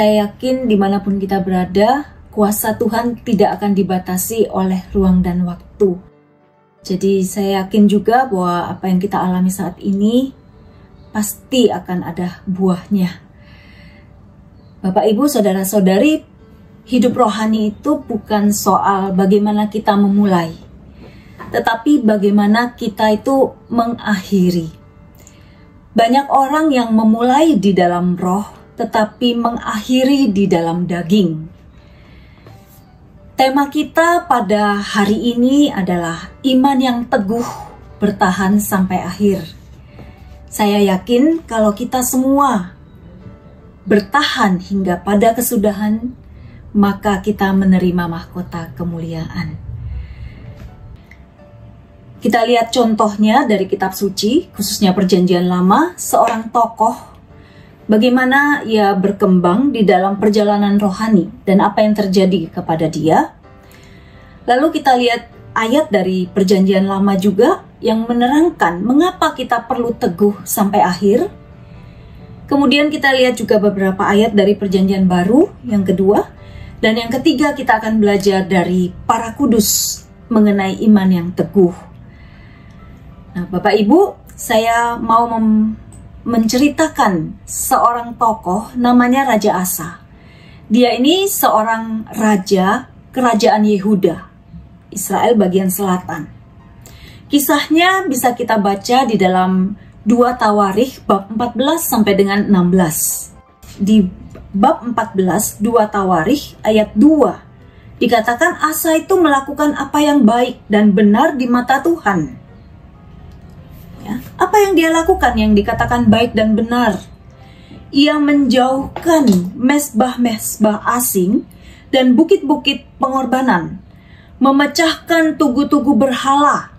Saya yakin dimanapun kita berada, kuasa Tuhan tidak akan dibatasi oleh ruang dan waktu. Jadi saya yakin juga bahwa apa yang kita alami saat ini pasti akan ada buahnya. Bapak, Ibu, Saudara-saudari, hidup rohani itu bukan soal bagaimana kita memulai, tetapi bagaimana kita itu mengakhiri. Banyak orang yang memulai di dalam roh, tetapi mengakhiri di dalam daging. Tema kita pada hari ini adalah iman yang teguh bertahan sampai akhir. Saya yakin kalau kita semua bertahan hingga pada kesudahan, maka kita menerima mahkota kemuliaan. Kita lihat contohnya dari kitab suci, khususnya Perjanjian Lama, seorang tokoh bagaimana ia berkembang di dalam perjalanan rohani dan apa yang terjadi kepada dia. Lalu kita lihat ayat dari Perjanjian Lama juga yang menerangkan mengapa kita perlu teguh sampai akhir. Kemudian kita lihat juga beberapa ayat dari Perjanjian Baru yang kedua. Dan yang ketiga kita akan belajar dari para kudus mengenai iman yang teguh. Nah, Bapak Ibu, saya mau menceritakan seorang tokoh namanya Raja Asa. Dia ini seorang raja kerajaan Yehuda, Israel bagian selatan. Kisahnya bisa kita baca di dalam 2 Tawarikh bab 14 sampai dengan 16. Di bab 14, 2 Tawarikh ayat 2, dikatakan Asa itu melakukan apa yang baik dan benar di mata Tuhan. Ya, apa yang dia lakukan yang dikatakan baik dan benar? Ia menjauhkan mesbah-mesbah asing dan bukit-bukit pengorbanan, memecahkan tugu-tugu berhala,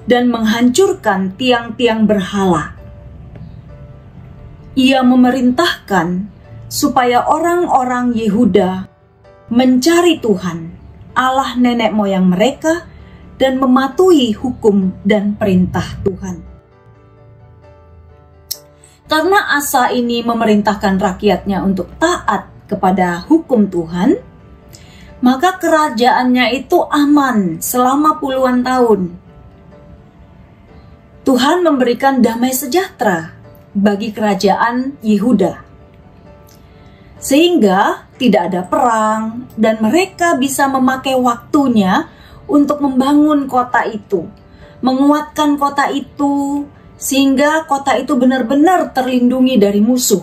dan menghancurkan tiang-tiang berhala. Ia memerintahkan supaya orang-orang Yehuda mencari Tuhan, Allah nenek moyang mereka, dan mematuhi hukum dan perintah Tuhan. Karena Asa ini memerintahkan rakyatnya untuk taat kepada hukum Tuhan, maka kerajaannya itu aman selama puluhan tahun. Tuhan memberikan damai sejahtera bagi kerajaan Yehuda, sehingga tidak ada perang dan mereka bisa memakai waktunya untuk membangun kota itu, menguatkan kota itu, sehingga kota itu benar-benar terlindungi dari musuh.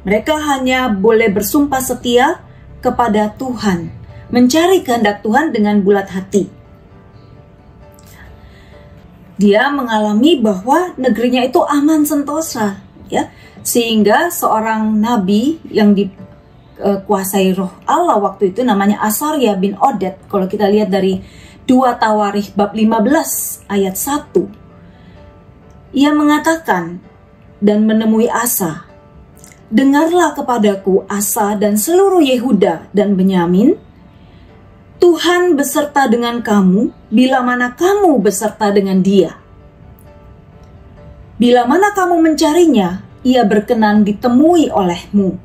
Mereka hanya boleh bersumpah setia kepada Tuhan, mencari kehendak Tuhan dengan bulat hati. Dia mengalami bahwa negerinya itu aman sentosa, ya, sehingga seorang nabi yang dikuasai roh Allah waktu itu namanya Asarya bin Oded. Kalau kita lihat dari 2 Tawarikh bab 15 ayat 1, ia mengatakan dan menemui Asa, "Dengarlah kepadaku Asa dan seluruh Yehuda dan Benyamin, Tuhan beserta dengan kamu bila mana kamu beserta dengan dia. Bila mana kamu mencarinya, ia berkenan ditemui olehmu.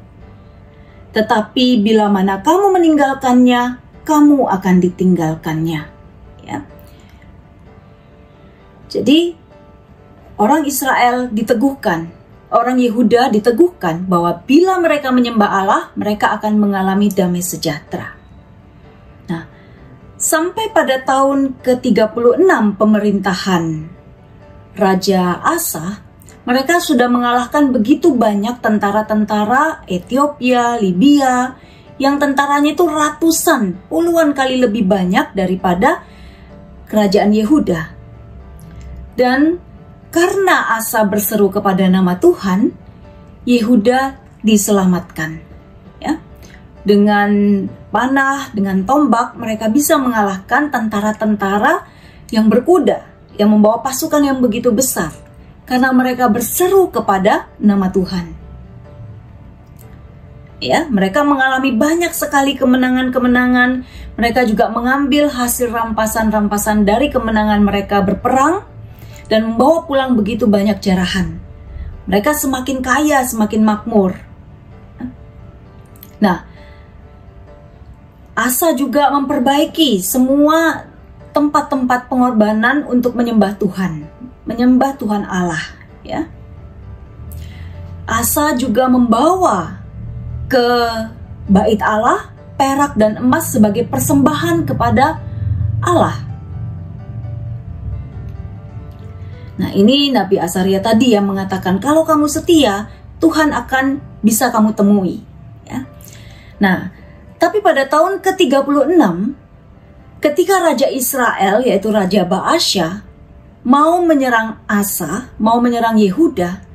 Tetapi bila mana kamu meninggalkannya, kamu akan ditinggalkannya." Ya. Jadi orang Israel diteguhkan, orang Yehuda diteguhkan bahwa bila mereka menyembah Allah, mereka akan mengalami damai sejahtera. Nah, sampai pada tahun ke-36 pemerintahan Raja Asa, mereka sudah mengalahkan begitu banyak tentara-tentara Ethiopia, Libya, yang tentaranya itu ratusan, puluhan kali lebih banyak daripada kerajaan Yehuda. Dan karena Asa berseru kepada nama Tuhan, Yehuda diselamatkan. Ya. Dengan panah, dengan tombak, mereka bisa mengalahkan tentara-tentara yang berkuda, yang membawa pasukan yang begitu besar, karena mereka berseru kepada nama Tuhan. Ya, mereka mengalami banyak sekali kemenangan-kemenangan. Mereka juga mengambil hasil rampasan-rampasan dari kemenangan mereka berperang dan membawa pulang begitu banyak jarahan. Mereka semakin kaya, semakin makmur. Nah, Asa juga memperbaiki semua tempat-tempat pengorbanan untuk menyembah Tuhan Allah, ya. Asa juga membawa ke bait Allah perak dan emas sebagai persembahan kepada Allah. Nah, ini Nabi Asaria tadi yang mengatakan kalau kamu setia, Tuhan akan bisa kamu temui, ya. Nah, tapi pada tahun ke-36, ketika Raja Israel, yaitu Raja Baasya, mau menyerang Asa, mau menyerang Yehuda,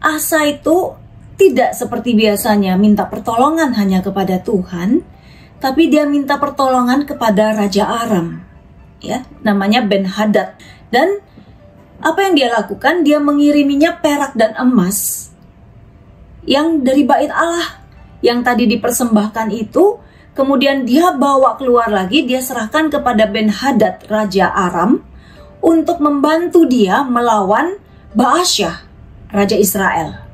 Asa itu tidak seperti biasanya minta pertolongan hanya kepada Tuhan, tapi dia minta pertolongan kepada Raja Aram, ya, namanya Ben-Hadad. Dan apa yang dia lakukan? Dia mengiriminya perak dan emas yang dari bait Allah yang tadi dipersembahkan itu, kemudian dia bawa keluar lagi, dia serahkan kepada Ben-Hadad Raja Aram untuk membantu dia melawan Baasya Raja Israel.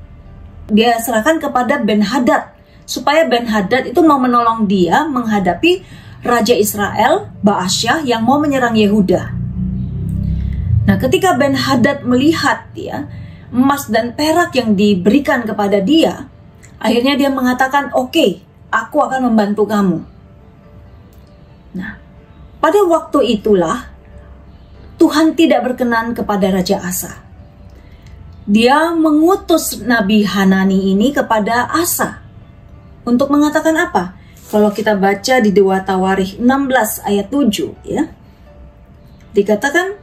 Dia serahkan kepada Ben-Hadad supaya Ben-Hadad itu mau menolong dia menghadapi Raja Israel Baasya yang mau menyerang Yehuda. Nah, ketika Ben-Hadad melihat ya emas dan perak yang diberikan kepada dia, akhirnya dia mengatakan, "Oke, aku akan membantu kamu." Nah, pada waktu itulah Tuhan tidak berkenan kepada Raja Asa. Dia mengutus Nabi Hanani ini kepada Asa untuk mengatakan apa? Kalau kita baca di Dewa Tawarikh 16 ayat 7, ya, dikatakan,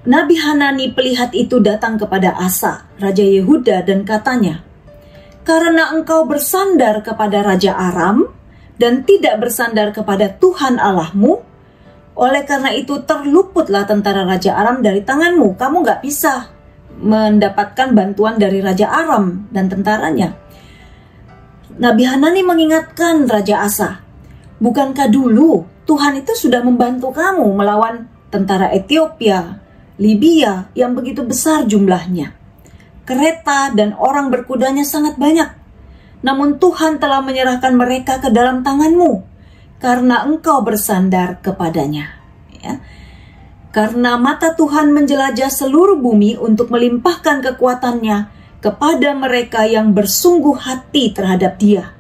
Nabi Hanani pelihat itu datang kepada Asa, Raja Yehuda, dan katanya, "Karena engkau bersandar kepada Raja Aram dan tidak bersandar kepada Tuhan Allahmu, oleh karena itu terluputlah tentara Raja Aram dari tanganmu." Kamu gak bisa mendapatkan bantuan dari Raja Aram dan tentaranya. Nabi Hanani mengingatkan Raja Asa, "Bukankah dulu Tuhan itu sudah membantu kamu melawan tentara Ethiopia, Libya yang begitu besar jumlahnya? Kereta dan orang berkudanya sangat banyak. Namun Tuhan telah menyerahkan mereka ke dalam tanganmu karena engkau bersandar kepadanya." Ya. Karena mata Tuhan menjelajah seluruh bumi untuk melimpahkan kekuatannya kepada mereka yang bersungguh hati terhadap Dia.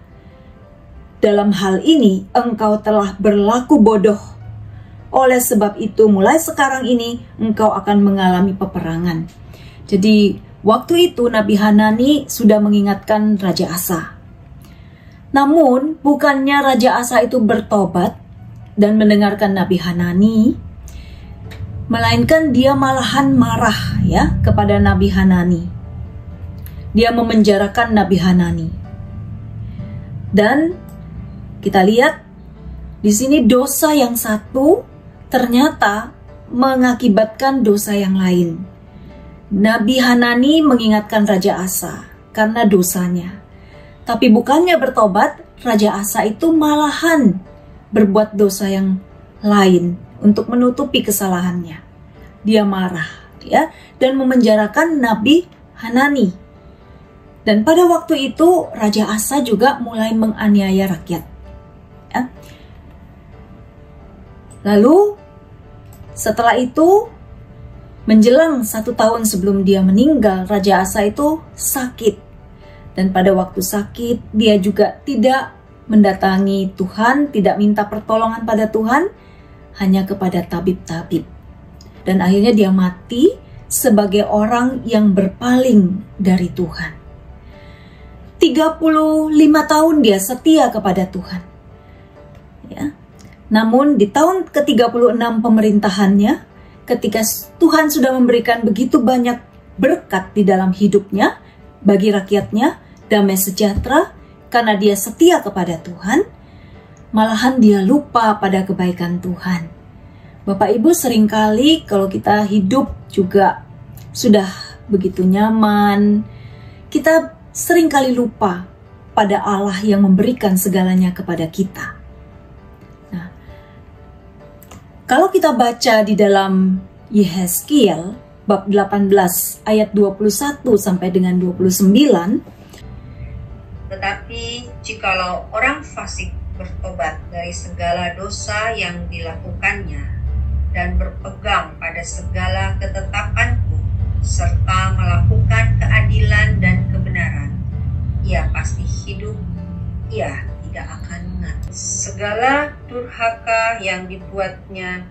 Dalam hal ini engkau telah berlaku bodoh. Oleh sebab itu mulai sekarang ini engkau akan mengalami peperangan. Jadi waktu itu Nabi Hanani sudah mengingatkan Raja Asa. Namun bukannya Raja Asa itu bertobat dan mendengarkan Nabi Hanani, melainkan dia malahan marah ya kepada Nabi Hanani. Dia memenjarakan Nabi Hanani. Dan kita lihat di sini dosa yang satu ternyata mengakibatkan dosa yang lain. Nabi Hanani mengingatkan Raja Asa karena dosanya. Tapi bukannya bertobat, Raja Asa itu malahan berbuat dosa yang lain untuk menutupi kesalahannya. Dia marah ya dan memenjarakan Nabi Hanani. Dan pada waktu itu Raja Asa juga mulai menganiaya rakyat. Ya. Lalu setelah itu menjelang 1 tahun sebelum dia meninggal, Raja Asa itu sakit. Dan pada waktu sakit dia juga tidak mendatangi Tuhan, tidak minta pertolongan pada Tuhan, hanya kepada tabib-tabib. Dan akhirnya dia mati sebagai orang yang berpaling dari Tuhan. 35 tahun dia setia kepada Tuhan. Ya. Namun di tahun ke-36 pemerintahannya, ketika Tuhan sudah memberikan begitu banyak berkat di dalam hidupnya, bagi rakyatnya, damai sejahtera, karena dia setia kepada Tuhan, malahan dia lupa pada kebaikan Tuhan. Bapak Ibu, seringkali kalau kita hidup juga sudah begitu nyaman, kita seringkali lupa pada Allah yang memberikan segalanya kepada kita. Nah, kalau kita baca di dalam Yehezkiel bab 18 ayat 21 sampai dengan 29, Tetapi jikalau orang fasik bertobat dari segala dosa yang dilakukannya dan berpegang pada segala ketetapanku serta melakukan keadilan dan kebenaran, ia pasti hidup, ia tidak akan mati. Segala durhaka yang dibuatnya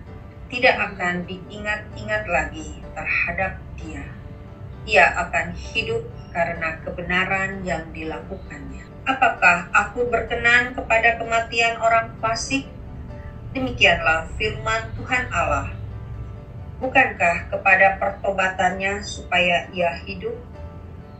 tidak akan diingat-ingat lagi terhadap dia. Ia akan hidup karena kebenaran yang dilakukannya. Apakah aku berkenan kepada kematian orang fasik? Demikianlah firman Tuhan Allah. Bukankah kepada pertobatannya supaya ia hidup?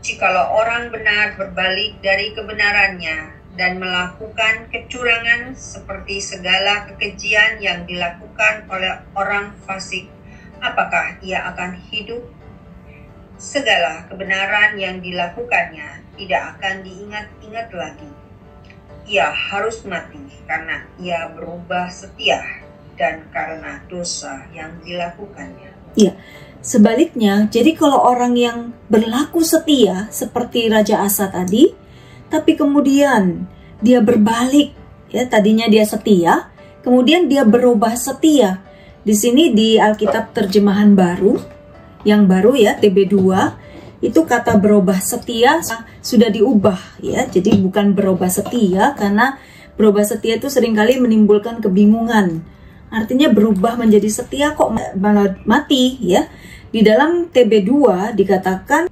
Jikalau orang benar berbalik dari kebenarannya dan melakukan kecurangan seperti segala kekejian yang dilakukan oleh orang fasik, apakah ia akan hidup? Segala kebenaran yang dilakukannya tidak akan diingat-ingat lagi. Ia harus mati karena ia berubah setia dan karena dosa yang dilakukannya. Iya, sebaliknya, jadi kalau orang yang berlaku setia seperti Raja Asa tadi, tapi kemudian dia berbalik, ya tadinya dia setia, kemudian dia berubah setia. Di sini di Alkitab terjemahan baru, yang baru ya TB2, itu kata berubah setia sudah diubah ya. Jadi bukan berubah setia, karena berubah setia itu seringkali menimbulkan kebingungan. Artinya berubah menjadi setia kok malah mati ya. Di dalam TB2 dikatakan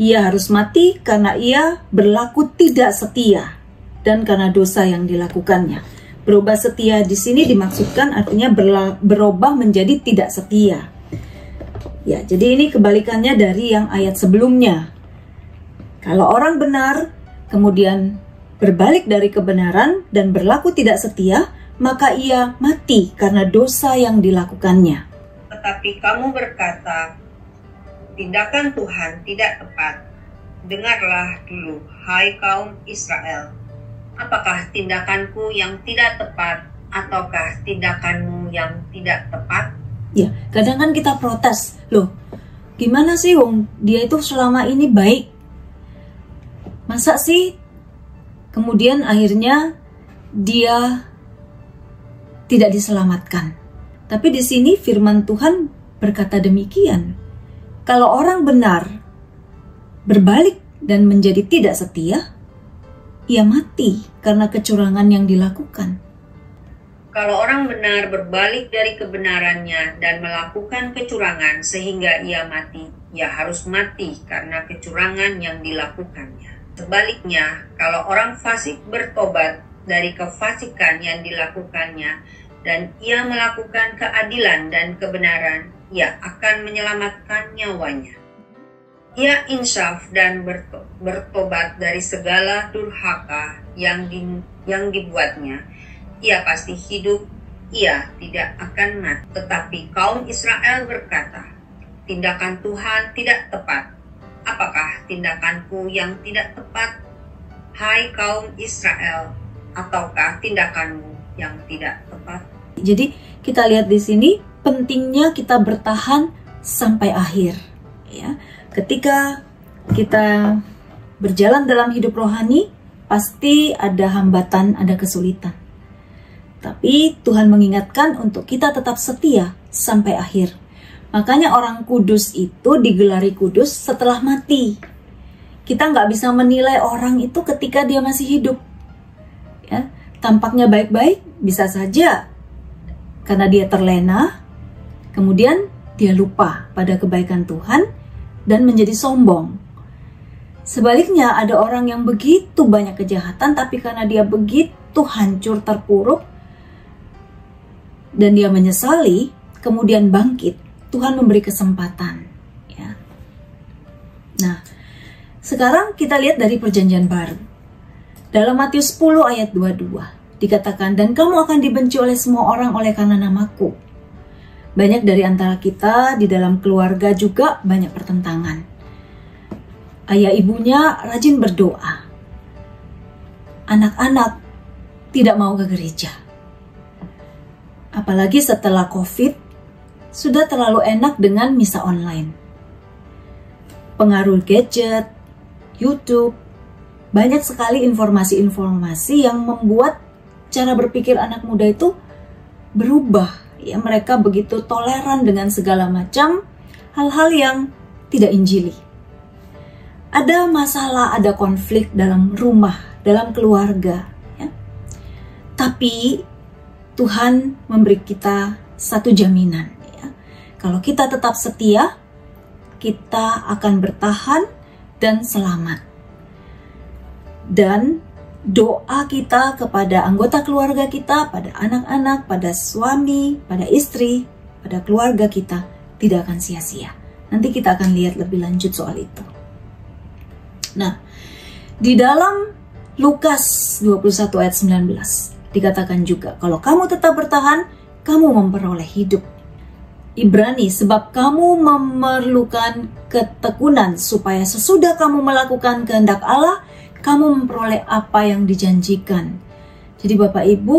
ia harus mati karena ia berlaku tidak setia dan karena dosa yang dilakukannya. Berubah setia di sini dimaksudkan artinya berubah menjadi tidak setia. Ya, jadi ini kebalikannya dari yang ayat sebelumnya. Kalau orang benar kemudian berbalik dari kebenaran dan berlaku tidak setia, maka ia mati karena dosa yang dilakukannya. Tetapi kamu berkata, tindakan Tuhan tidak tepat. Dengarlah dulu, hai kaum Israel. Apakah tindakanku yang tidak tepat, ataukah tindakanmu yang tidak tepat? Ya, kadang kan kita protes, loh, gimana sih wong dia itu selama ini baik? Masa sih kemudian akhirnya dia tidak diselamatkan? Tapi di sini firman Tuhan berkata demikian. Kalau orang benar berbalik dan menjadi tidak setia, ia mati karena kecurangan yang dilakukan. Kalau orang benar berbalik dari kebenarannya dan melakukan kecurangan sehingga ia mati, ia harus mati karena kecurangan yang dilakukannya. Sebaliknya, kalau orang fasik bertobat dari kefasikan yang dilakukannya dan ia melakukan keadilan dan kebenaran, ia akan menyelamatkan nyawanya. Ia insaf dan bertobat dari segala durhaka yang dibuatnya. Ia pasti hidup, ia tidak akan mati. Tetapi kaum Israel berkata, tindakan Tuhan tidak tepat. Apakah tindakanku yang tidak tepat, hai kaum Israel, ataukah tindakanmu yang tidak tepat? Jadi kita lihat di sini pentingnya kita bertahan sampai akhir. Ya, ketika kita berjalan dalam hidup rohani, pasti ada hambatan, ada kesulitan. Tapi Tuhan mengingatkan untuk kita tetap setia sampai akhir. Makanya orang kudus itu digelari kudus setelah mati. Kita nggak bisa menilai orang itu ketika dia masih hidup. Ya, tampaknya baik-baik, bisa saja karena dia terlena, kemudian dia lupa pada kebaikan Tuhan dan menjadi sombong. Sebaliknya ada orang yang begitu banyak kejahatan, tapi karena dia begitu hancur, terpuruk, dan dia menyesali, kemudian bangkit. Tuhan memberi kesempatan. Ya. Nah, sekarang kita lihat dari perjanjian baru. Dalam Matius 10 ayat 22, dikatakan, dan kamu akan dibenci oleh semua orang oleh karena namaku. Banyak dari antara kita di dalam keluarga juga banyak pertentangan. Ayah ibunya rajin berdoa. Anak-anak tidak mau ke gereja. Apalagi setelah COVID, sudah terlalu enak dengan misa online. Pengaruh gadget, YouTube, banyak sekali informasi-informasi yang membuat cara berpikir anak muda itu berubah. Ya, mereka begitu toleran dengan segala macam hal-hal yang tidak injili. Ada masalah, ada konflik dalam rumah, dalam keluarga. Ya. Tapi Tuhan memberi kita satu jaminan. Ya. Kalau kita tetap setia, kita akan bertahan dan selamat. Dan doa kita kepada anggota keluarga kita, pada anak-anak, pada suami, pada istri, pada keluarga kita tidak akan sia-sia. Nanti kita akan lihat lebih lanjut soal itu. Nah, di dalam Lukas 21 ayat 19 dikatakan juga, kalau kamu tetap bertahan, kamu memperoleh hidup. Ibrani, sebab kamu memerlukan ketekunan supaya sesudah kamu melakukan kehendak Allah, kamu memperoleh apa yang dijanjikan. Jadi Bapak Ibu,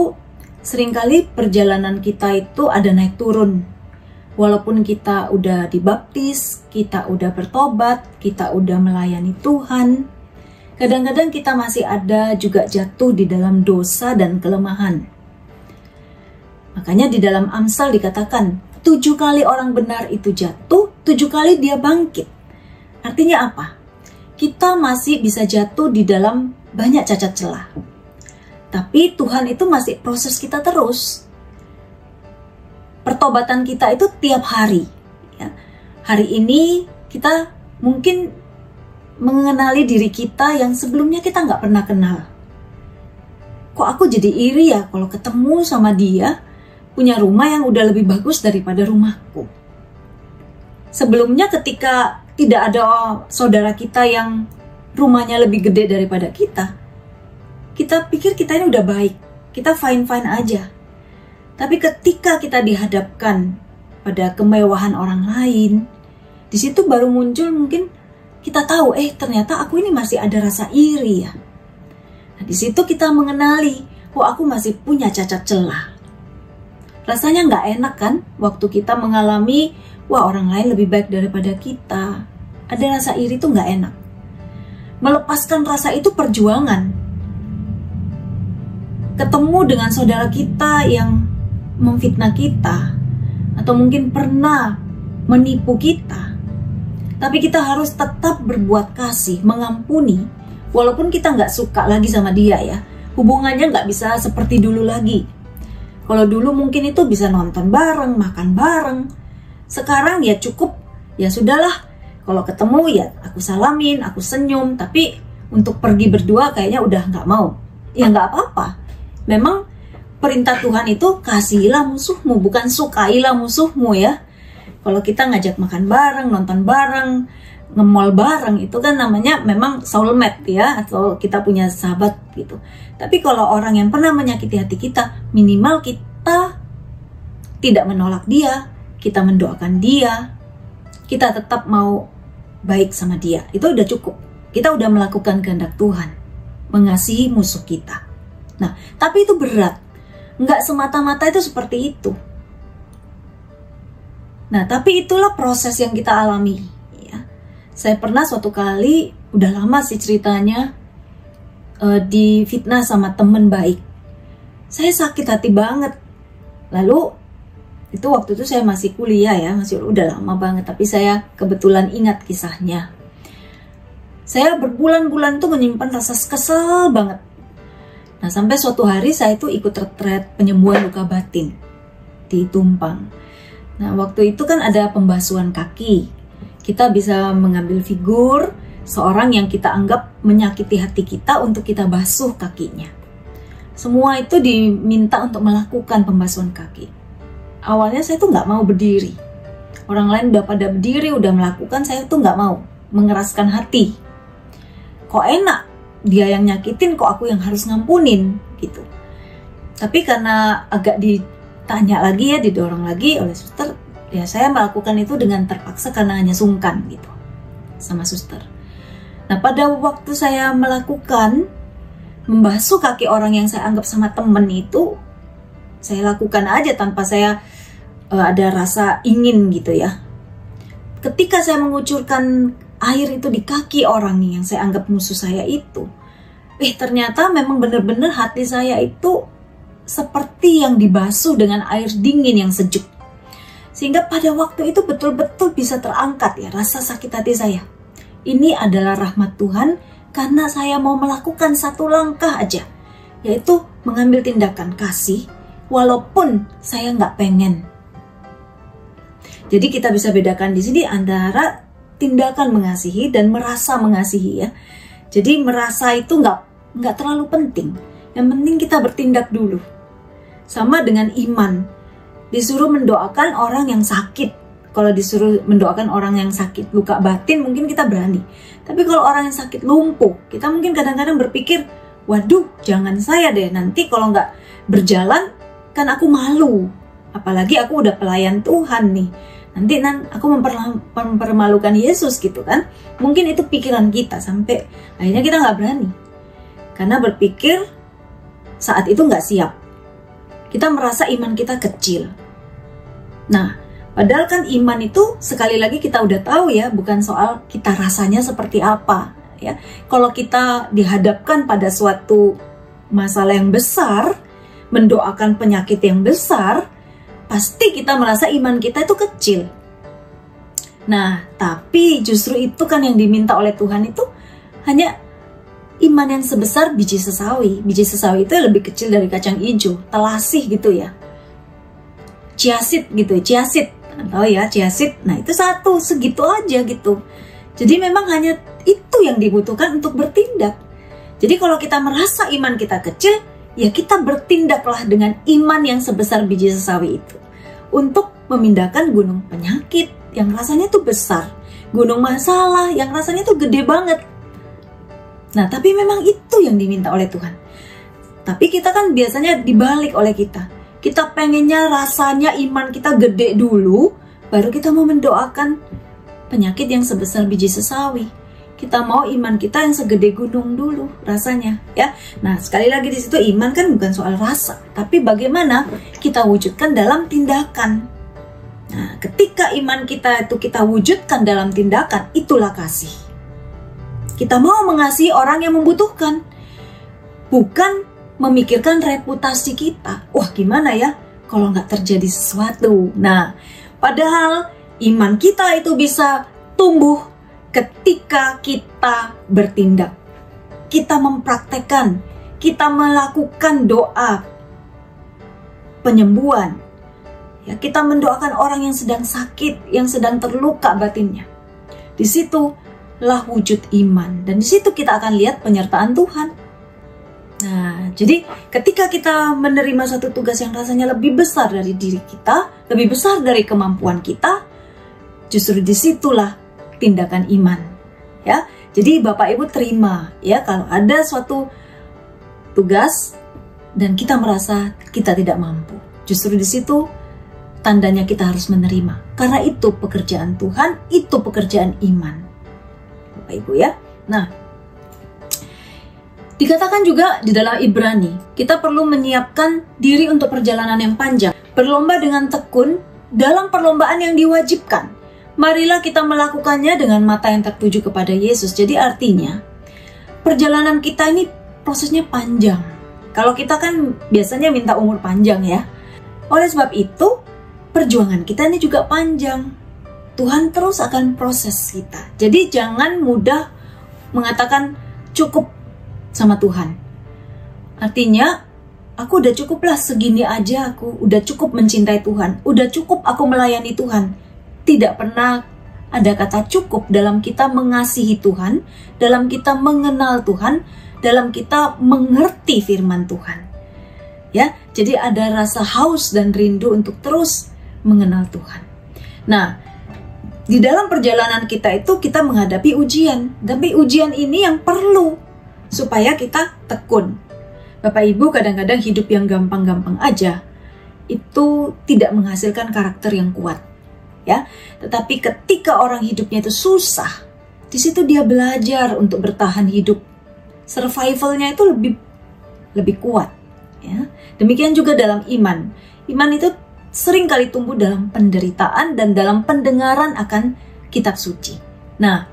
seringkali perjalanan kita itu ada naik turun. Walaupun kita udah dibaptis, kita udah bertobat, kita udah melayani Tuhan, kadang-kadang kita masih ada juga jatuh di dalam dosa dan kelemahan. Makanya di dalam Amsal dikatakan, 7 kali orang benar itu jatuh, 7 kali dia bangkit. Artinya apa? Kita masih bisa jatuh di dalam banyak cacat celah. Tapi Tuhan itu masih proses kita terus. Pertobatan kita itu tiap hari. Ya. Hari ini kita mungkin mengenali diri kita yang sebelumnya kita nggak pernah kenal. Kok aku jadi iri ya kalau ketemu sama dia, punya rumah yang udah lebih bagus daripada rumahku. Sebelumnya ketika tidak ada saudara kita yang rumahnya lebih gede daripada kita, kita pikir kita ini udah baik, kita fine-fine aja. Tapi ketika kita dihadapkan pada kemewahan orang lain, di situ baru muncul mungkin kita tahu, ternyata aku ini masih ada rasa iri ya. Nah, di situ kita mengenali, aku masih punya cacat celah. Rasanya nggak enak kan, waktu kita mengalami, orang lain lebih baik daripada kita. Ada rasa iri itu nggak enak. Melepaskan rasa itu perjuangan. Ketemu dengan saudara kita yang memfitnah kita, atau mungkin pernah menipu kita, tapi kita harus tetap berbuat kasih, mengampuni, walaupun kita nggak suka lagi sama dia ya. Hubungannya nggak bisa seperti dulu lagi. Kalau dulu mungkin itu bisa nonton bareng, makan bareng. Sekarang ya cukup, ya sudahlah. Kalau ketemu ya aku salamin, aku senyum. Tapi untuk pergi berdua kayaknya udah nggak mau. Ya nggak apa-apa. Memang perintah Tuhan itu kasihilah musuhmu, bukan sukailah musuhmu ya. Kalau kita ngajak makan bareng, nonton bareng, nge-mall bareng, itu kan namanya memang soulmate ya, atau kita punya sahabat gitu. Tapi kalau orang yang pernah menyakiti hati kita, minimal kita tidak menolak dia, kita mendoakan dia, kita tetap mau baik sama dia. Itu udah cukup. Kita udah melakukan kehendak Tuhan, mengasihi musuh kita. Nah, tapi itu berat. Nggak semata-mata itu seperti itu. Nah, tapi itulah proses yang kita alami. Ya. Saya pernah suatu kali, udah lama sih ceritanya, difitnah sama temen baik. Saya sakit hati banget. Lalu, itu waktu itu saya masih kuliah ya, masih udah lama banget. Tapi saya kebetulan ingat kisahnya. Saya berbulan-bulan tuh menyimpan rasa kesel banget. Nah, sampai suatu hari saya tuh ikut retret penyembuhan luka batin di Tumpang. Nah, waktu itu kan ada pembasuhan kaki. Kita bisa mengambil figur seorang yang kita anggap menyakiti hati kita untuk kita basuh kakinya. Semua itu diminta untuk melakukan pembasuhan kaki. Awalnya saya tuh nggak mau berdiri. Orang lain udah pada berdiri, udah melakukan, saya tuh nggak mau. Mengeraskan hati. Kok enak? Dia yang nyakitin, kok aku yang harus ngampunin gitu. Tapi karena agak ditanya lagi ya, didorong lagi oleh suster, ya saya melakukan itu dengan terpaksa karena hanya sungkan gitu sama suster. Nah, pada waktu saya melakukan membasuh kaki orang yang saya anggap sama temen itu, saya lakukan aja tanpa saya ada rasa ingin gitu ya. Ketika saya mengucurkan air itu di kaki orang yang saya anggap musuh saya itu, ternyata memang benar-benar hati saya itu seperti yang dibasuh dengan air dingin yang sejuk. Sehingga pada waktu itu betul-betul bisa terangkat ya rasa sakit hati saya. Ini adalah rahmat Tuhan karena saya mau melakukan satu langkah aja, yaitu mengambil tindakan kasih walaupun saya nggak pengen. Jadi kita bisa bedakan di sini antara tindakan mengasihi dan merasa mengasihi ya. Jadi merasa itu nggak terlalu penting. Yang penting kita bertindak dulu. Sama dengan iman. Disuruh mendoakan orang yang sakit. Kalau disuruh mendoakan orang yang sakit luka batin mungkin kita berani. Tapi kalau orang yang sakit lumpuh, kita mungkin kadang-kadang berpikir, waduh jangan saya deh, nanti kalau nggak berjalan kan aku malu. Apalagi aku udah pelayan Tuhan nih. Nanti aku mempermalukan Yesus gitu kan. Mungkin itu pikiran kita sampai akhirnya kita nggak berani. Karena berpikir saat itu nggak siap. Kita merasa iman kita kecil. Nah, padahal kan iman itu sekali lagi kita udah tahu ya, bukan soal kita rasanya seperti apa ya. Kalau kita dihadapkan pada suatu masalah yang besar, mendoakan penyakit yang besar, pasti kita merasa iman kita itu kecil. Nah, tapi justru itu kan yang diminta oleh Tuhan itu hanya iman yang sebesar biji sesawi. Biji sesawi itu lebih kecil dari kacang hijau, telasih gitu ya. Chiaseed gitu, chiaseed. Tahu ya, chiaseed. Nah, itu satu, segitu aja gitu. Jadi memang hanya itu yang dibutuhkan untuk bertindak. Jadi kalau kita merasa iman kita kecil, ya kita bertindaklah dengan iman yang sebesar biji sesawi itu. Untuk memindahkan gunung penyakit yang rasanya tuh besar. Gunung masalah yang rasanya tuh gede banget. Nah, tapi memang itu yang diminta oleh Tuhan. Tapi kita kan biasanya dibalik oleh kita. Kita pengennya rasanya iman kita gede dulu, baru kita mau mendoakan penyakit yang sebesar biji sesawi. Kita mau iman kita yang segede gunung dulu rasanya, ya. Nah, sekali lagi di situ iman kan bukan soal rasa, tapi bagaimana kita wujudkan dalam tindakan. Nah, ketika iman kita itu kita wujudkan dalam tindakan, itulah kasih. Kita mau mengasihi orang yang membutuhkan, bukan memikirkan reputasi kita. Wah, gimana ya kalau nggak terjadi sesuatu? Nah, padahal iman kita itu bisa tumbuh ketika kita bertindak. Kita mempraktekkan, kita melakukan doa penyembuhan. Ya, kita mendoakan orang yang sedang sakit, yang sedang terluka batinnya. Di situlah wujud iman, dan di situ kita akan lihat penyertaan Tuhan. Nah, jadi ketika kita menerima satu tugas yang rasanya lebih besar dari diri kita, lebih besar dari kemampuan kita, justru disitulah tindakan iman. Ya, jadi Bapak Ibu terima ya kalau ada suatu tugas dan kita merasa kita tidak mampu. Justru di situ tandanya kita harus menerima. Karena itu pekerjaan Tuhan, itu pekerjaan iman. Bapak Ibu ya. Nah, dikatakan juga di dalam Ibrani, kita perlu menyiapkan diri untuk perjalanan yang panjang. Berlomba dengan tekun dalam perlombaan yang diwajibkan. Marilah kita melakukannya dengan mata yang tertuju kepada Yesus. Jadi artinya, perjalanan kita ini prosesnya panjang. Kalau kita kan biasanya minta umur panjang ya. Oleh sebab itu, perjuangan kita ini juga panjang. Tuhan terus akan proses kita. Jadi jangan mudah mengatakan cukup sama Tuhan. Artinya, aku udah cukuplah segini aja, aku udah cukup mencintai Tuhan, udah cukup aku melayani Tuhan. Tidak pernah ada kata cukup dalam kita mengasihi Tuhan, dalam kita mengenal Tuhan, dalam kita mengerti firman Tuhan. Ya, jadi ada rasa haus dan rindu untuk terus mengenal Tuhan. Nah, di dalam perjalanan kita itu kita menghadapi ujian, tapi ujian ini yang perlu supaya kita tekun. Bapak Ibu kadang-kadang hidup yang gampang-gampang aja itu tidak menghasilkan karakter yang kuat, ya. Tetapi ketika orang hidupnya itu susah, di situ dia belajar untuk bertahan hidup. Survivalnya itu lebih kuat, ya. Demikian juga dalam iman. Iman itu sering kali tumbuh dalam penderitaan dan dalam pendengaran akan kitab suci. Nah,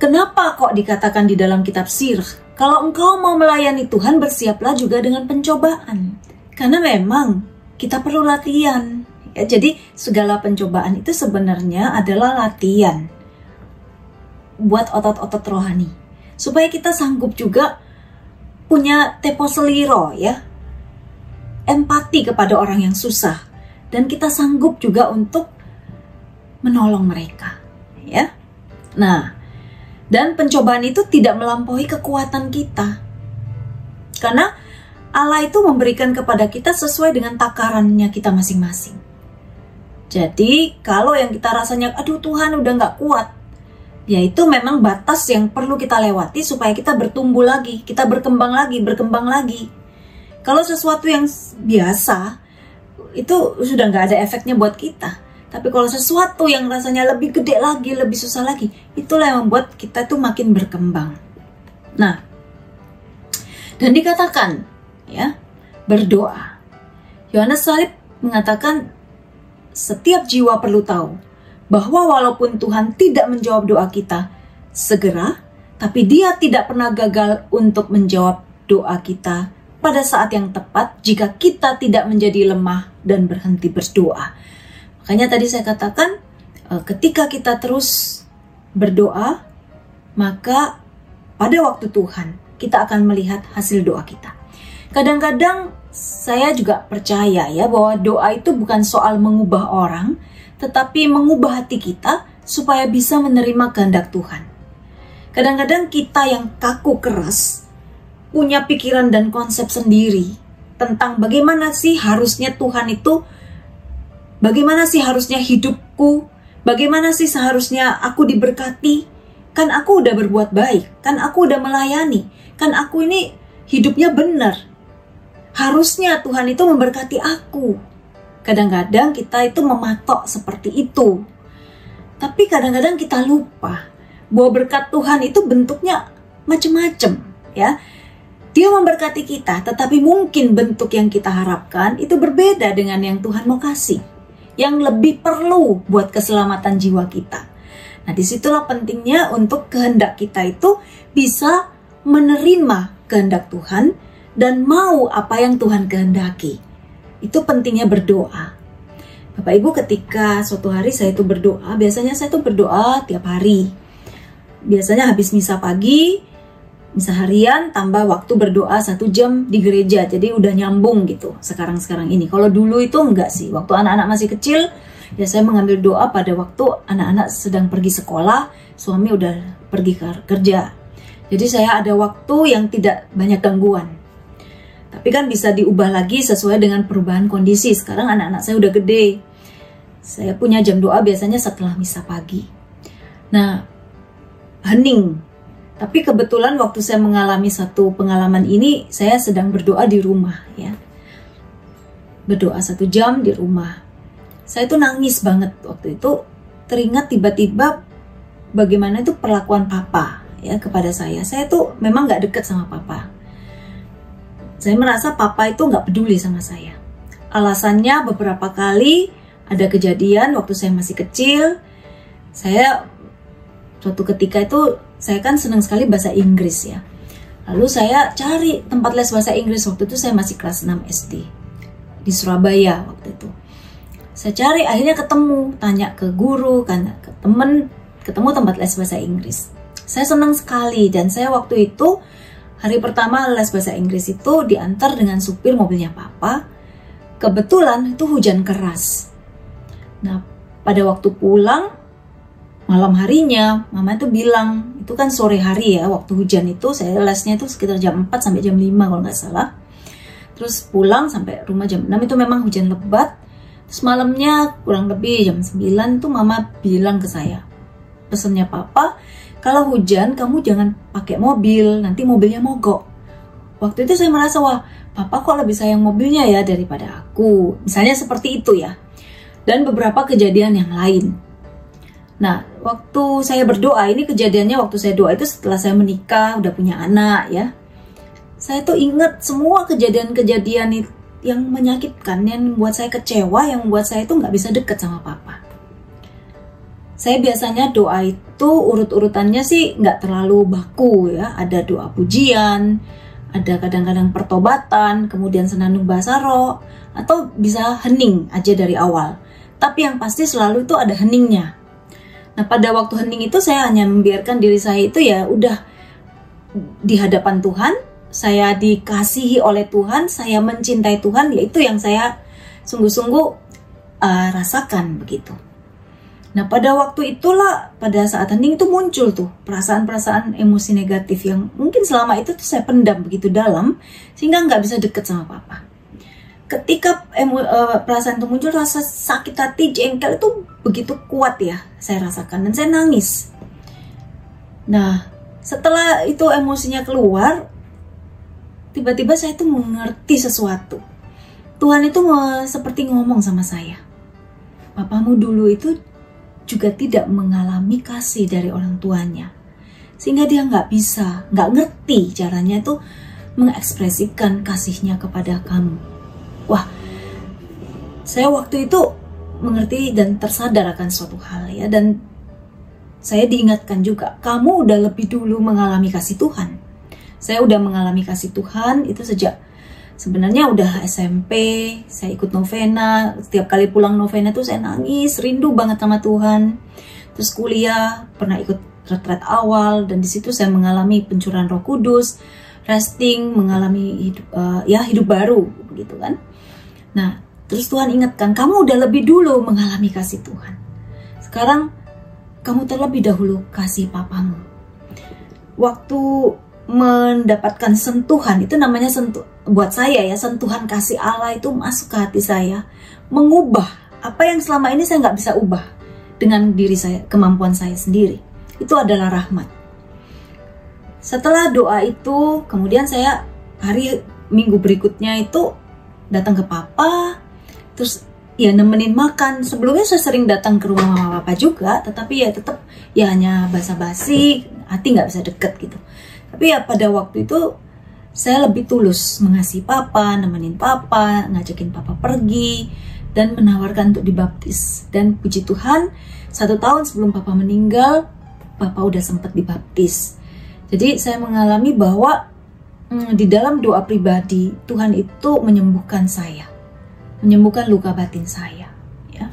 kenapa kok dikatakan di dalam kitab Sirah, Kalau engkau mau melayani Tuhan, bersiaplah juga dengan pencobaan. Karena memang kita perlu latihan. Ya, jadi segala pencobaan itu sebenarnya adalah latihan buat otot-otot rohani. Supaya kita sanggup juga punya teposeliro, ya, empati kepada orang yang susah. Dan kita sanggup juga untuk menolong mereka. Ya. Nah, dan pencobaan itu tidak melampaui kekuatan kita. Karena Allah itu memberikan kepada kita sesuai dengan takarannya kita masing-masing. Jadi kalau yang kita rasanya, aduh Tuhan udah gak kuat, ya itu memang batas yang perlu kita lewati supaya kita bertumbuh lagi, kita berkembang lagi. Kalau sesuatu yang biasa, itu sudah gak ada efeknya buat kita. Tapi kalau sesuatu yang rasanya lebih gede lagi, lebih susah lagi, itulah yang membuat kita tuh makin berkembang. Nah, dan dikatakan, ya, berdoa. Yohanes Salib mengatakan, setiap jiwa perlu tahu bahwa walaupun Tuhan tidak menjawab doa kita segera, tapi Dia tidak pernah gagal untuk menjawab doa kita pada saat yang tepat jika kita tidak menjadi lemah dan berhenti berdoa. Makanya tadi saya katakan, ketika kita terus berdoa, maka pada waktu Tuhan, kita akan melihat hasil doa kita. Kadang-kadang saya juga percaya ya bahwa doa itu bukan soal mengubah orang, tetapi mengubah hati kita supaya bisa menerima kehendak Tuhan. Kadang-kadang kita yang kaku keras, punya pikiran dan konsep sendiri tentang bagaimana sih harusnya Tuhan itu, bagaimana sih harusnya hidupku, bagaimana sih seharusnya aku diberkati, kan aku udah berbuat baik, kan aku udah melayani, kan aku ini hidupnya benar. Harusnya Tuhan itu memberkati aku. Kadang-kadang kita itu mematok seperti itu. Tapi kadang-kadang kita lupa bahwa berkat Tuhan itu bentuknya macam-macam, ya. Dia memberkati kita, tetapi mungkin bentuk yang kita harapkan itu berbeda dengan yang Tuhan mau kasih, yang lebih perlu buat keselamatan jiwa kita. Nah, disitulah pentingnya untuk kehendak kita itu bisa menerima kehendak Tuhan dan mau apa yang Tuhan kehendaki. Itu pentingnya berdoa. Bapak Ibu, ketika suatu hari saya itu berdoa, biasanya saya itu berdoa tiap hari. Biasanya habis misa pagi, misa harian, tambah waktu berdoa 1 jam di gereja. Jadi udah nyambung gitu sekarang-sekarang ini. Kalau dulu itu enggak sih. Waktu anak-anak masih kecil, ya saya mengambil doa pada waktu anak-anak sedang pergi sekolah, suami udah pergi kerja. Jadi saya ada waktu yang tidak banyak gangguan. Tapi kan bisa diubah lagi sesuai dengan perubahan kondisi. Sekarang anak-anak saya udah gede. Saya punya jam doa biasanya setelah misa pagi. Nah, hening. Tapi kebetulan waktu saya mengalami satu pengalaman ini, saya sedang berdoa di rumah, ya. Berdoa 1 jam di rumah. Saya tuh nangis banget waktu itu. Teringat tiba-tiba bagaimana itu perlakuan papa, ya, kepada saya. Saya tuh memang gak deket sama papa. Saya merasa papa itu gak peduli sama saya. Alasannya beberapa kali ada kejadian waktu saya masih kecil. Saya suatu ketika itu, saya kan senang sekali bahasa Inggris, ya. Lalu saya cari tempat les bahasa Inggris. Waktu itu saya masih kelas 6 SD di Surabaya waktu itu. Saya cari, akhirnya ketemu, tanya ke guru, kan, ke temen, ketemu tempat les bahasa Inggris. Saya senang sekali, dan saya waktu itu hari pertama les bahasa Inggris itu diantar dengan supir mobilnya papa. Kebetulan itu hujan keras. Nah, pada waktu pulang malam harinya, mama itu bilang, itu kan sore hari ya, waktu hujan itu, saya lesnya itu sekitar jam 4 sampai jam 5 kalau nggak salah. Terus pulang sampai rumah jam 6, itu memang hujan lebat. Terus malamnya kurang lebih jam 9 tuh mama bilang ke saya, pesannya papa, kalau hujan kamu jangan pakai mobil, nanti mobilnya mogok. Waktu itu saya merasa, wah papa kok lebih sayang mobilnya ya daripada aku. Misalnya seperti itu ya. Dan beberapa kejadian yang lain. Nah, waktu saya berdoa, ini kejadiannya waktu saya doa itu setelah saya menikah, udah punya anak, ya. Saya tuh ingat semua kejadian-kejadian yang menyakitkan, yang membuat saya kecewa, yang membuat saya tuh nggak bisa deket sama papa. Saya biasanya doa itu urut-urutannya sih nggak terlalu baku ya. Ada doa pujian, ada kadang-kadang pertobatan, kemudian senandung bahasa roh, atau bisa hening aja dari awal. Tapi yang pasti selalu itu ada heningnya. Nah, pada waktu hening itu saya hanya membiarkan diri saya itu ya udah di hadapan Tuhan, saya dikasihi oleh Tuhan, saya mencintai Tuhan, yaitu yang saya sungguh-sungguh rasakan begitu. Nah, pada waktu itulah, pada saat hening itu muncul tuh perasaan-perasaan emosi negatif yang mungkin selama itu tuh saya pendam begitu dalam, sehingga nggak bisa deket sama papa. Ketika perasaan itu muncul, rasa sakit hati, jengkel itu begitu kuat ya, saya rasakan, dan saya nangis. Nah, setelah itu emosinya keluar, tiba-tiba saya tuh mengerti sesuatu. Tuhan itu seperti ngomong sama saya, papamu dulu itu juga tidak mengalami kasih dari orang tuanya, sehingga dia nggak ngerti caranya itu mengekspresikan kasihnya kepada kamu. Wah, saya waktu itu mengerti dan tersadar akan suatu hal ya, dan saya diingatkan juga, kamu udah lebih dulu mengalami kasih Tuhan. Saya udah mengalami kasih Tuhan itu sejak sebenarnya udah SMP, saya ikut novena. Setiap kali pulang novena tuh saya nangis, rindu banget sama Tuhan. Terus kuliah, pernah ikut retret awal, dan di situ saya mengalami pencurahan Roh Kudus, resting, mengalami hidup baru, gitu kan. Nah, terus Tuhan ingatkan, kamu udah lebih dulu mengalami kasih Tuhan. Sekarang kamu terlebih dahulu kasih papamu. Waktu mendapatkan sentuhan, itu namanya buat saya ya, sentuhan kasih Allah itu masuk ke hati saya, mengubah apa yang selama ini saya nggak bisa ubah dengan diri saya, kemampuan saya sendiri. Itu adalah rahmat. Setelah doa itu, kemudian saya minggu berikutnya itu datang ke papa, terus ya nemenin makan. Sebelumnya saya sering datang ke rumah mama papa juga, tetapi ya tetap ya hanya basa-basi, hati nggak bisa deket gitu. Tapi ya pada waktu itu saya lebih tulus mengasihi papa, nemenin papa, ngajakin papa pergi, dan menawarkan untuk dibaptis. Dan puji Tuhan, 1 tahun sebelum papa meninggal, papa udah sempat dibaptis. Jadi saya mengalami bahwa di dalam doa pribadi, Tuhan itu menyembuhkan saya, menyembuhkan luka batin saya. Ya.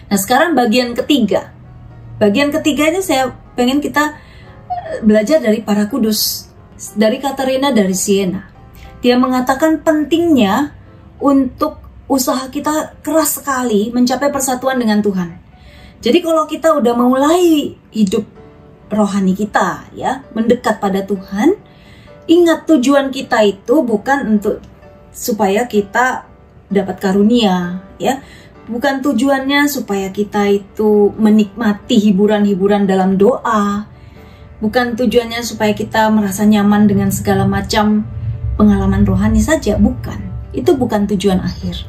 Nah, sekarang bagian ketiga. Bagian ketiga ini saya pengen kita belajar dari para kudus, dari Katerina dari Siena. Dia mengatakan pentingnya untuk usaha kita keras sekali mencapai persatuan dengan Tuhan. Jadi kalau kita udah mulai hidup rohani kita ya, mendekat pada Tuhan, ingat tujuan kita itu bukan untuk supaya kita dapat karunia ya. Bukan tujuannya supaya kita itu menikmati hiburan-hiburan dalam doa. Bukan tujuannya supaya kita merasa nyaman dengan segala macam pengalaman rohani saja, bukan. Itu bukan tujuan akhir.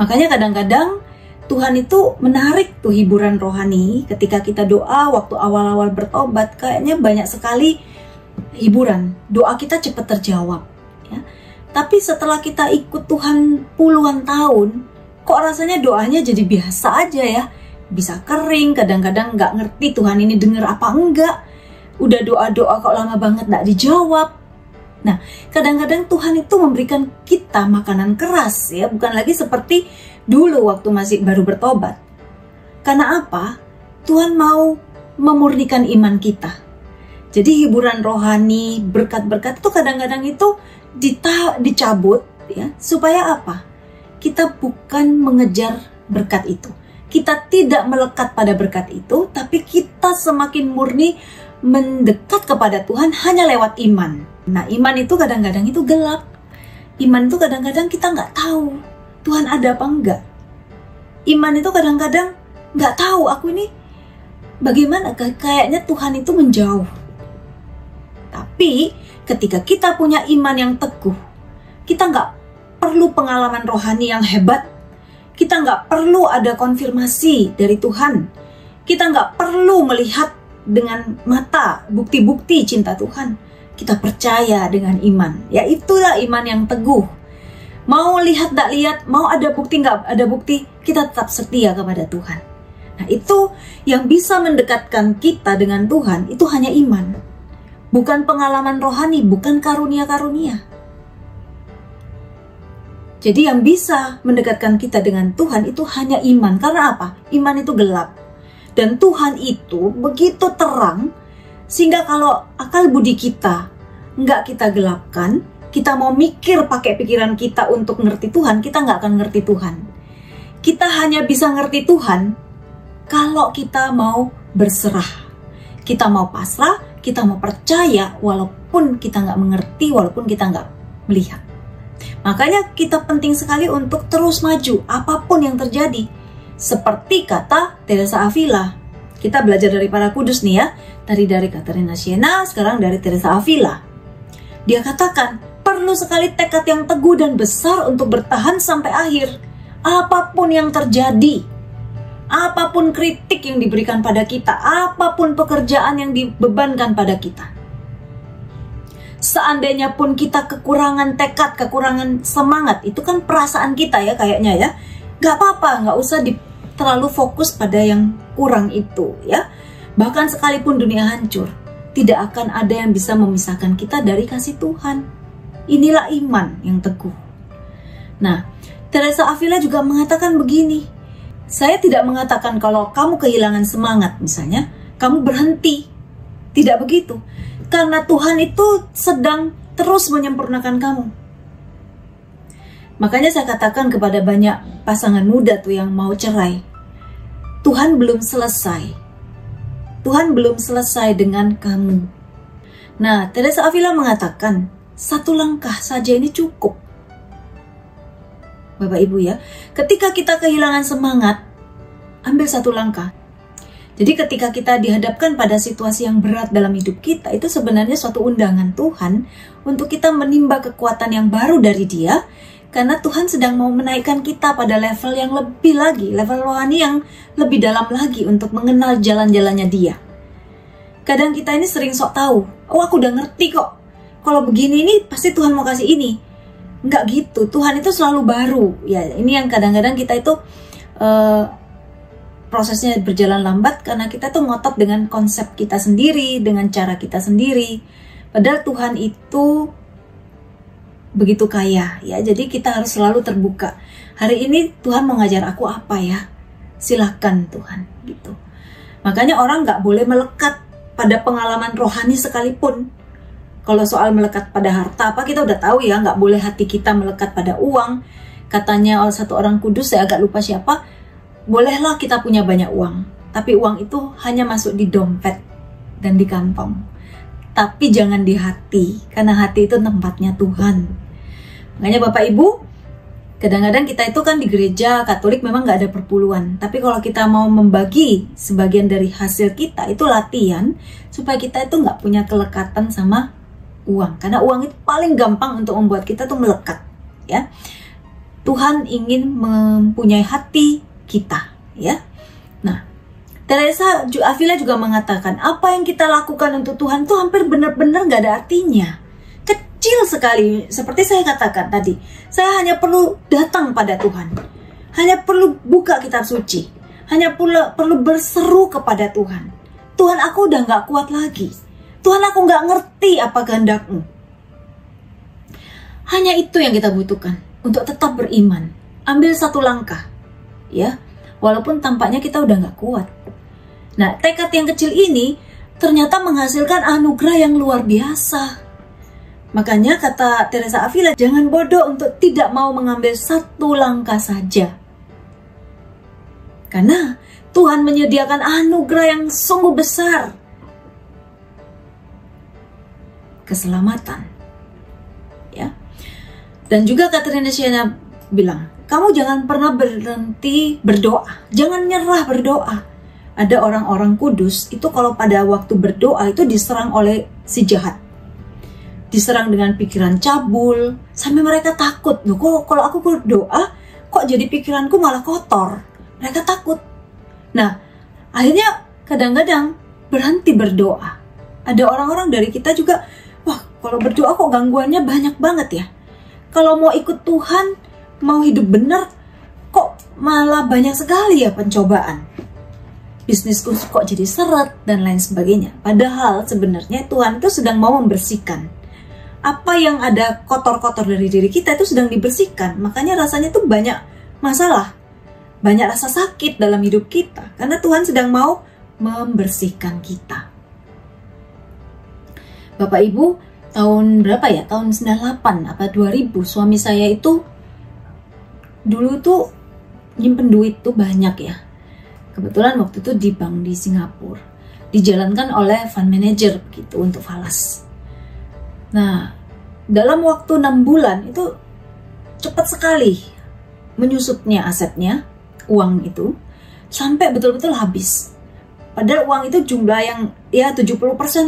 Makanya kadang-kadang Tuhan itu menarik tuh hiburan rohani ketika kita doa waktu awal-awal bertobat. Kayaknya banyak sekali hiburan, doa kita cepat terjawab. Ya. Tapi setelah kita ikut Tuhan puluhan tahun, kok rasanya doanya jadi biasa aja ya. Bisa kering, kadang-kadang nggak ngerti Tuhan ini denger apa enggak. Udah doa-doa kok lama banget gak dijawab. Nah, kadang-kadang Tuhan itu memberikan kita makanan keras ya, bukan lagi seperti dulu waktu masih baru bertobat. Karena apa? Tuhan mau memurnikan iman kita. Jadi hiburan rohani, berkat-berkat itu kadang-kadang itu dicabut ya, supaya apa? Kita bukan mengejar berkat itu. Kita tidak melekat pada berkat itu, tapi kita semakin murni mendekat kepada Tuhan hanya lewat iman. Nah, iman itu kadang-kadang itu gelap. Iman itu kadang-kadang kita nggak tahu Tuhan ada apa enggak. Iman itu kadang-kadang nggak tahu aku ini bagaimana, kayaknya Tuhan itu menjauh. Tapi ketika kita punya iman yang teguh, kita nggak perlu pengalaman rohani yang hebat. Kita nggak perlu ada konfirmasi dari Tuhan. Kita nggak perlu melihat dengan mata bukti-bukti cinta Tuhan. Kita percaya dengan iman. Ya itulah iman yang teguh. Mau lihat tak lihat, mau ada bukti nggak ada bukti, kita tetap setia kepada Tuhan. Nah, itu yang bisa mendekatkan kita dengan Tuhan, itu hanya iman. Bukan pengalaman rohani, bukan karunia-karunia. Jadi yang bisa mendekatkan kita dengan Tuhan itu hanya iman. Karena apa? Iman itu gelap. Dan Tuhan itu begitu terang, sehingga kalau akal budi kita nggak kita gelapkan, kita mau mikir pakai pikiran kita untuk ngerti Tuhan, kita nggak akan ngerti Tuhan. Kita hanya bisa ngerti Tuhan kalau kita mau berserah, kita mau pasrah, kita mau percaya walaupun kita nggak mengerti, walaupun kita nggak melihat. Makanya kita penting sekali untuk terus maju apapun yang terjadi. Seperti kata Teresa Avila, kita belajar dari para kudus nih ya, tadi dari Katerina Siena, sekarang dari Teresa Avila. Dia katakan, perlu sekali tekad yang teguh dan besar untuk bertahan sampai akhir. Apapun yang terjadi, apapun kritik yang diberikan pada kita, apapun pekerjaan yang dibebankan pada kita. Seandainya pun kita kekurangan tekad, kekurangan semangat, itu kan perasaan kita ya kayaknya ya. Gak apa-apa, gak usah terlalu fokus pada yang kurang itu ya. Bahkan sekalipun dunia hancur, tidak akan ada yang bisa memisahkan kita dari kasih Tuhan. Inilah iman yang teguh. Nah, Teresa Avila juga mengatakan begini, saya tidak mengatakan kalau kamu kehilangan semangat misalnya, kamu berhenti. Tidak begitu. Karena Tuhan itu sedang terus menyempurnakan kamu. Makanya saya katakan kepada banyak pasangan muda tuh yang mau cerai, Tuhan belum selesai. Tuhan belum selesai dengan kamu. Nah, Teresa Avila mengatakan, satu langkah saja ini cukup. Bapak Ibu ya, ketika kita kehilangan semangat, ambil satu langkah. Jadi ketika kita dihadapkan pada situasi yang berat dalam hidup kita, itu sebenarnya suatu undangan Tuhan untuk kita menimba kekuatan yang baru dari Dia, karena Tuhan sedang mau menaikkan kita pada level yang lebih lagi, level rohani yang lebih dalam lagi untuk mengenal jalan-jalannya Dia. Kadang kita ini sering sok tahu, oh aku udah ngerti kok, kalau begini ini pasti Tuhan mau kasih ini. Enggak gitu, Tuhan itu selalu baru. Ya, ini yang kadang-kadang kita itu prosesnya berjalan lambat karena kita tuh ngotot dengan konsep kita sendiri, dengan cara kita sendiri. Padahal Tuhan itu begitu kaya ya, jadi kita harus selalu terbuka. Hari ini Tuhan mau ngajar aku apa ya? Silakan Tuhan gitu. Makanya orang nggak boleh melekat pada pengalaman rohani sekalipun. Kalau soal melekat pada harta, apa kita udah tahu ya, nggak boleh hati kita melekat pada uang. Katanya satu orang kudus, saya agak lupa siapa, bolehlah kita punya banyak uang, tapi uang itu hanya masuk di dompet dan di kantong. Tapi jangan di hati, karena hati itu tempatnya Tuhan. Makanya Bapak Ibu, kadang-kadang kita itu kan di gereja Katolik memang nggak ada perpuluhan. Tapi kalau kita mau membagi sebagian dari hasil kita, itu latihan supaya kita itu nggak punya kelekatan sama uang, karena uang itu paling gampang untuk membuat kita tuh melekat ya. Tuhan ingin mempunyai hati kita ya. Nah, Teresa Avila juga mengatakan apa yang kita lakukan untuk Tuhan tuh hampir benar-benar gak ada artinya, kecil sekali. Seperti saya katakan tadi, saya hanya perlu datang pada Tuhan, hanya perlu buka kitab suci, hanya perlu berseru kepada Tuhan. Tuhan, aku udah gak kuat lagi. Tuhan, aku gak ngerti apa kehendak-Mu. Hanya itu yang kita butuhkan untuk tetap beriman. Ambil satu langkah ya, walaupun tampaknya kita udah gak kuat. Nah, tekad yang kecil ini ternyata menghasilkan anugerah yang luar biasa. Makanya kata Teresa Avila, jangan bodoh untuk tidak mau mengambil satu langkah saja. Karena Tuhan menyediakan anugerah yang sungguh besar. Keselamatan. Ya. Dan juga Katerina Siena bilang, kamu jangan pernah berhenti berdoa. Jangan nyerah berdoa. Ada orang-orang kudus itu kalau pada waktu berdoa itu diserang oleh si jahat. Diserang dengan pikiran cabul, sampai mereka takut. Loh, kalau aku berdoa, kok jadi pikiranku malah kotor? Mereka takut. Nah, akhirnya kadang-kadang berhenti berdoa. Ada orang-orang dari kita juga, wah, kalau berdoa kok gangguannya banyak banget ya. Kalau mau ikut Tuhan, mau hidup benar, kok malah banyak sekali ya pencobaan. bisnisku kok jadi seret dan lain sebagainya. Padahal sebenarnya Tuhan itu sedang mau membersihkan. Apa yang ada kotor-kotor dari diri kita itu sedang dibersihkan. Makanya rasanya tuh banyak masalah, banyak rasa sakit dalam hidup kita. Karena Tuhan sedang mau membersihkan kita. Bapak Ibu, tahun berapa ya? Tahun 98 apa 2000, suami saya itu dulu tuh nyimpen duit tuh banyak ya. Kebetulan waktu itu di bank di Singapura. Dijalankan oleh fund manager gitu untuk falas. Nah, dalam waktu 6 bulan itu cepat sekali menyusutnya asetnya, uang itu, sampai betul-betul habis. Padahal uang itu jumlah yang ya 70%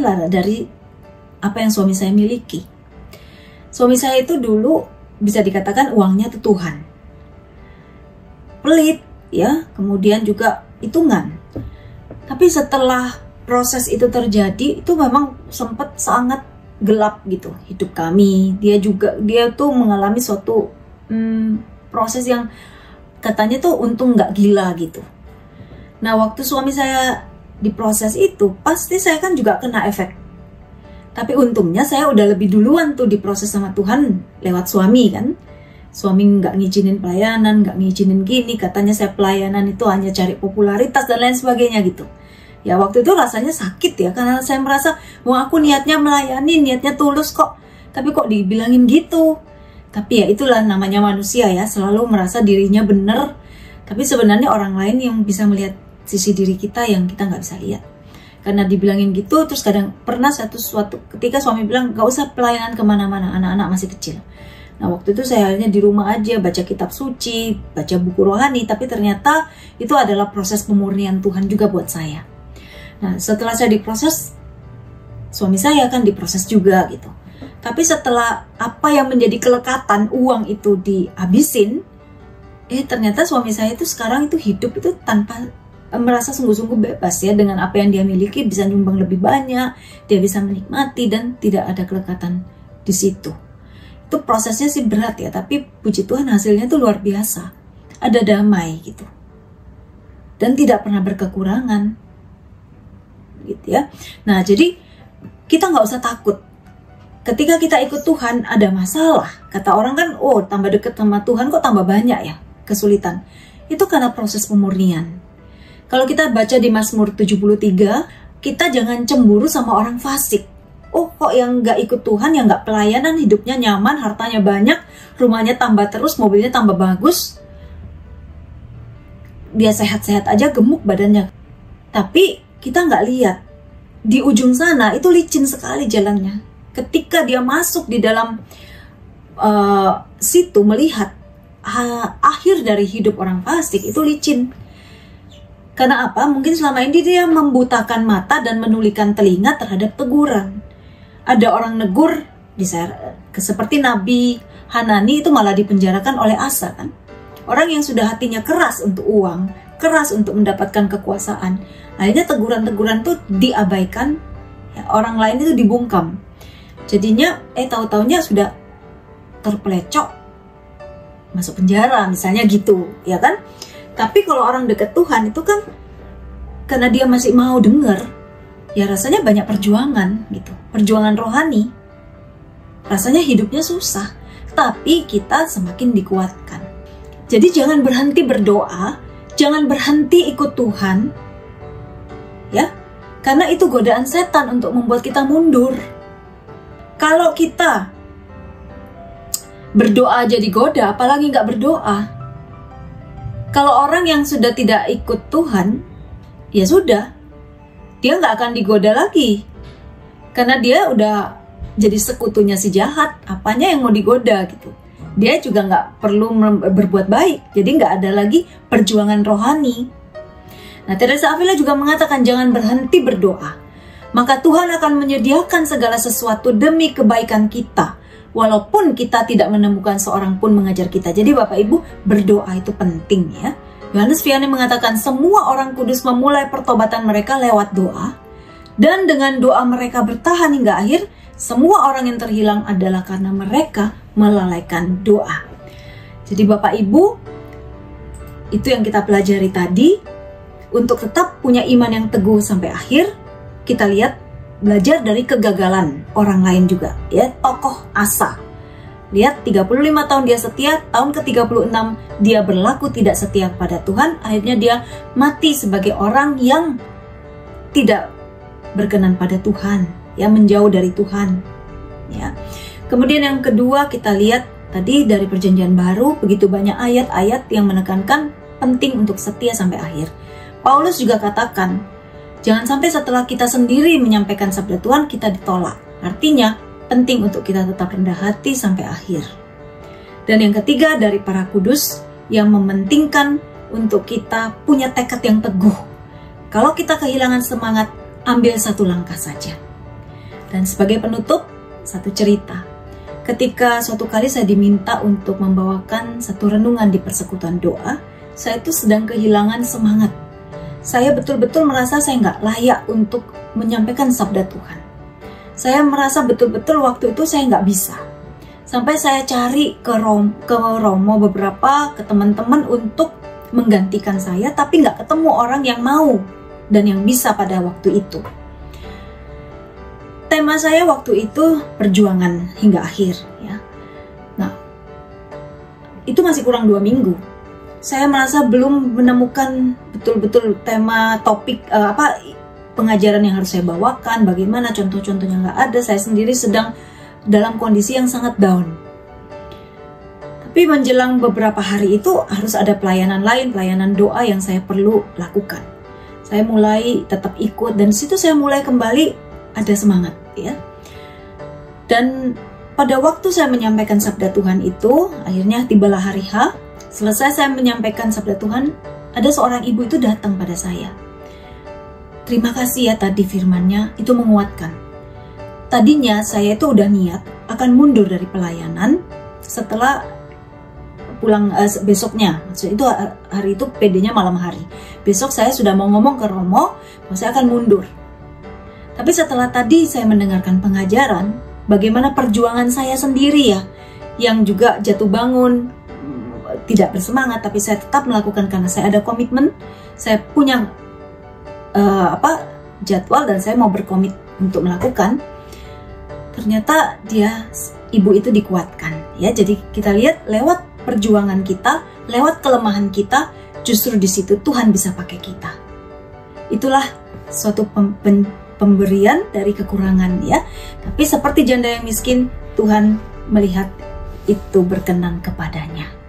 lah dari apa yang suami saya miliki. Suami saya itu dulu bisa dikatakan uangnya itu Tuhan. Pelit ya, kemudian juga hitungan. Tapi setelah proses itu terjadi, itu memang sempat sangat gelap gitu hidup kami. Dia tuh mengalami suatu proses yang katanya tuh untung nggak gila gitu. Nah, waktu suami saya diproses itu, pasti saya kan juga kena efek. Tapi untungnya saya udah lebih duluan tuh diproses sama Tuhan lewat suami kan. Suami nggak ngizinin pelayanan, nggak ngizinin gini, katanya saya pelayanan itu hanya cari popularitas dan lain sebagainya gitu. Ya waktu itu rasanya sakit ya, karena saya merasa, wah aku niatnya melayani, niatnya tulus kok, tapi kok dibilangin gitu. Tapi ya itulah namanya manusia ya, selalu merasa dirinya benar, tapi sebenarnya orang lain yang bisa melihat sisi diri kita yang kita nggak bisa lihat. Karena dibilangin gitu, terus kadang pernah suatu ketika suami bilang, gak usah pelayanan kemana-mana, anak-anak masih kecil. Nah waktu itu saya hanya di rumah aja, baca kitab suci, baca buku rohani, tapi ternyata itu adalah proses pemurnian Tuhan juga buat saya. Nah, setelah saya diproses, suami saya kan diproses juga gitu. Tapi setelah apa yang menjadi kelekatan uang itu dihabisin, ternyata suami saya itu sekarang itu hidup itu tanpa merasa sungguh-sungguh bebas ya, dengan apa yang dia miliki, bisa nyumbang lebih banyak, dia bisa menikmati dan tidak ada kelekatan di situ. Itu prosesnya sih berat ya, tapi puji Tuhan hasilnya itu luar biasa. Ada damai gitu. Dan tidak pernah berkekurangan. Gitu ya. Nah jadi kita nggak usah takut ketika kita ikut Tuhan ada masalah. Kata orang kan, oh tambah deket sama Tuhan kok tambah banyak ya kesulitan. Itu karena proses pemurnian. Kalau kita baca di Mazmur 73, kita jangan cemburu sama orang fasik. Oh kok yang nggak ikut Tuhan, yang nggak pelayanan, hidupnya nyaman, hartanya banyak, rumahnya tambah terus, mobilnya tambah bagus, dia sehat-sehat aja, gemuk badannya. Tapi kita nggak lihat di ujung sana itu licin sekali jalannya. Ketika dia masuk di dalam situ melihat akhir dari hidup orang fasik itu licin. Karena apa? Mungkin selama ini dia membutakan mata dan menulikan telinga terhadap teguran. Ada orang negur, seperti Nabi Hanani itu malah dipenjarakan oleh Asa kan. Orang yang sudah hatinya keras untuk uang, keras untuk mendapatkan kekuasaan, akhirnya teguran-teguran tuh diabaikan, ya, orang lain itu dibungkam. Jadinya tahu-taunya sudah terpelecok, masuk penjara misalnya gitu, ya kan? Tapi kalau orang dekat Tuhan itu kan karena dia masih mau dengar, ya rasanya banyak perjuangan gitu, perjuangan rohani. Rasanya hidupnya susah, tapi kita semakin dikuatkan. Jadi jangan berhenti berdoa, jangan berhenti ikut Tuhan, ya, karena itu godaan setan untuk membuat kita mundur. Kalau kita berdoa jadi goda, apalagi nggak berdoa. Kalau orang yang sudah tidak ikut Tuhan, ya sudah, dia nggak akan digoda lagi, karena dia udah jadi sekutunya si jahat. Apanya yang mau digoda gitu? Dia juga nggak perlu berbuat baik, jadi nggak ada lagi perjuangan rohani. Nah, Teresa Avila juga mengatakan jangan berhenti berdoa, maka Tuhan akan menyediakan segala sesuatu demi kebaikan kita, walaupun kita tidak menemukan seorang pun mengajar kita. Jadi Bapak Ibu, berdoa itu penting ya. Yohanes Vianney mengatakan semua orang kudus memulai pertobatan mereka lewat doa, dan dengan doa mereka bertahan hingga akhir. Semua orang yang terhilang adalah karena mereka melalaikan doa. Jadi Bapak Ibu, itu yang kita pelajari tadi. untuk tetap punya iman yang teguh sampai akhir, kita lihat belajar dari kegagalan orang lain juga, ya, tokoh Asa. Lihat, 35 tahun dia setia, tahun ke-36 dia berlaku tidak setia kepada Tuhan, akhirnya dia mati sebagai orang yang tidak berkenan pada Tuhan, ya, menjauh dari Tuhan, ya. Kemudian yang kedua, kita lihat tadi dari Perjanjian Baru begitu banyak ayat-ayat yang menekankan penting untuk setia sampai akhir. Paulus juga katakan, jangan sampai setelah kita sendiri menyampaikan sabda Tuhan kita ditolak. Artinya penting untuk kita tetap rendah hati sampai akhir. Dan yang ketiga, dari para kudus yang mementingkan untuk kita punya tekad yang teguh. Kalau kita kehilangan semangat, ambil satu langkah saja. Dan sebagai penutup, satu cerita. Ketika suatu kali saya diminta untuk membawakan satu renungan di persekutuan doa, saya itu sedang kehilangan semangat. Saya betul-betul merasa saya nggak layak untuk menyampaikan sabda Tuhan. Saya merasa betul-betul waktu itu saya nggak bisa. Sampai saya cari ke Romo beberapa, ke teman-teman untuk menggantikan saya, tapi nggak ketemu orang yang mau dan yang bisa pada waktu itu. Tema saya waktu itu perjuangan hingga akhir, ya. Nah, itu masih kurang 2 minggu. Saya merasa belum menemukan betul-betul tema, topik, pengajaran yang harus saya bawakan, bagaimana contoh-contohnya nggak ada, saya sendiri sedang dalam kondisi yang sangat down. Tapi menjelang beberapa hari itu harus ada pelayanan lain, pelayanan doa yang saya perlu lakukan. Saya mulai tetap ikut dan situ saya mulai kembali ada semangat, ya. Dan pada waktu saya menyampaikan sabda Tuhan itu, akhirnya tibalah hari H. Selesai saya menyampaikan sabda Tuhan, ada seorang ibu itu datang pada saya. Terima kasih ya tadi firmannya, itu menguatkan. Tadinya saya itu udah niat akan mundur dari pelayanan setelah pulang besoknya. Maksudnya itu hari itu PD-nya malam hari. Besok saya sudah mau ngomong ke Romo, bahwa saya akan mundur. Tapi setelah tadi saya mendengarkan pengajaran, bagaimana perjuangan saya sendiri ya, yang juga jatuh bangun, tidak bersemangat, tapi saya tetap melakukan karena saya ada komitmen, saya punya jadwal dan saya mau berkomit untuk melakukan. Ternyata ibu itu dikuatkan, ya. Jadi kita lihat lewat perjuangan kita, lewat kelemahan kita, justru di situ Tuhan bisa pakai kita. Itulah suatu pemberian dari kekurangan, ya. Tapi seperti janda yang miskin, Tuhan melihat itu berkenan kepadanya.